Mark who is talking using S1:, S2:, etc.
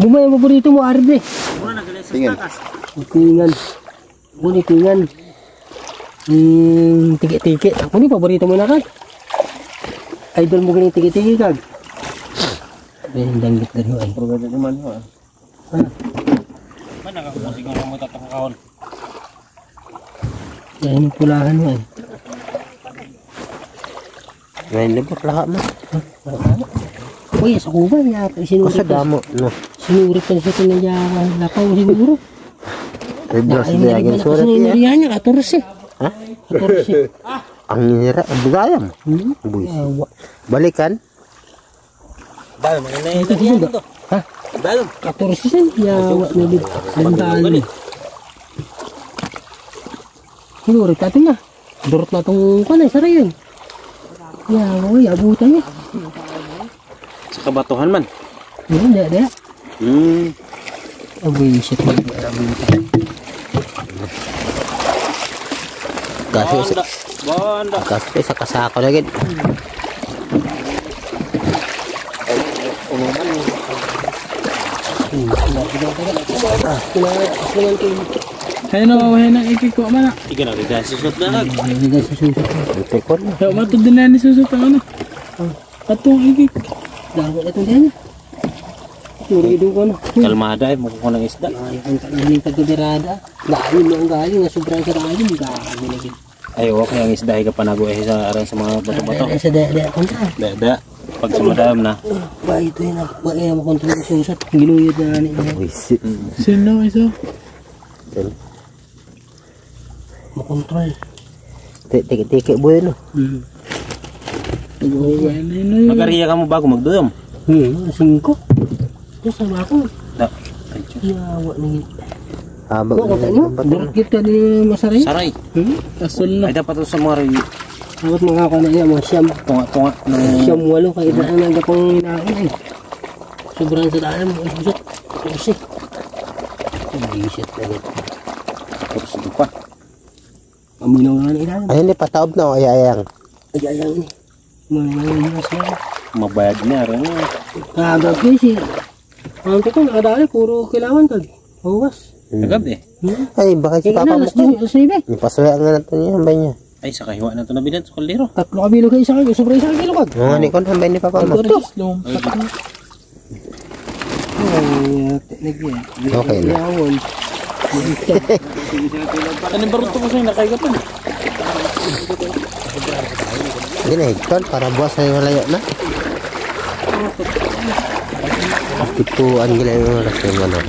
S1: Bumay ang paborito mo, Arde.
S2: Muna nagalit sa
S3: Tingin.
S2: takas.
S1: Itingan. Ako ni tingan. Tiki-tiki. Ako ni paborito mo na kag. Idol mo ganing tiki-tiki kag. Danggit dari ay.
S3: Programa naman ho.
S2: Man nakakuha siguro mo tatong kaon.
S1: Yan yung pulahan mo ay.
S3: Ngayon libot lahat mo.
S1: Uy, sa kuba yata. Sinurit
S3: Kasi damo, no.
S1: Sinurit pa siya tinagyawan. Lapaw siguro.
S3: Rebels na yung surat
S1: Kasi
S3: niya.
S1: niya niya, 14.
S3: Ha?
S1: 14.
S3: Ang nira, ang bugayam. Buwis.
S1: Awa.
S3: Balikan.
S2: Dahil mga na
S1: Ito dito. Ha?
S2: Dahil.
S1: 14 sen. Yawa na dito. Lantaan. Sinurit natin na. Durot na itong kanay. Saray yun. Yawa, abutan niya.
S2: Sa kabatuhan man.
S1: Hindi, hindi. Aboy, shit.
S3: Kasi
S2: Banda.
S3: kasi sa kasako na gid.
S4: Hay na mawahay ng ikiko man na.
S2: Ika na rin susot na kag.
S3: Ito ko na.
S4: Kaya matod din na ni susot ang ano. Atong ikik.
S1: Dapat ito din. Turido ko na.
S2: Kalmada ay makukuha ng isda.
S1: Ang kanilang taga-dirada. Galing mo ang galing. Sobrang sa galing. Galing.
S2: Ay wak yung isda ay kapanago ay sa aran sa mga bato-bato.
S1: Sa dada kontra.
S2: Dada. Pag sumadam na.
S1: Ba ito yun. Ba kaya makontrol ko susat. Ginuyod na niya.
S3: Wisit.
S4: Sino isa?
S1: Makontrol.
S3: Tiki-tiki bueno.
S4: Nag-uway na yun na yun.
S2: Magariya ka mo bago magduyom.
S1: 5. Ito sama ako.
S2: Da.
S1: Yawa na yun.
S3: Habang
S1: Kung kata nyo, burot kita ni Masaray.
S2: Saray.
S4: Asol na.
S2: Ay dapat ito sa mga rin.
S1: Dapat makaka na niya mga siyam.
S2: Tunga-tunga.
S1: Siyam 8. Kaya iba ang nagapang inain. Sobrang sa daan mo. Susat. Kursi. Bisit na yun.
S2: Tapos ito pa.
S1: Aminaw na ilan.
S3: Ayun ni pataob na o ayayang.
S1: Ay, ayang ini. Mga hinas na.
S2: Mabayad niya rin.
S1: Kagag ko si. Ang ko nakadali. Puro kailangan kag. Bawas.
S2: Agad eh.
S3: Ay, baka si papa mo ko.
S1: Sige.
S3: Ipasuya nga natin niya, hambay niya.
S2: Ay sa kahiwa na ito na bilan sa kaldero.
S1: 3 kabilo kayo sa akin. Sobrang 1 kilo kag.
S3: Mga ni kon, hambay ni papa mo.
S1: Ito.
S3: Okay na.
S2: Ano ba rin ito kasi nakaigapan?
S3: Hindi na higton, para buwas na yung layo na. Tipuan gila yung oras yung ano.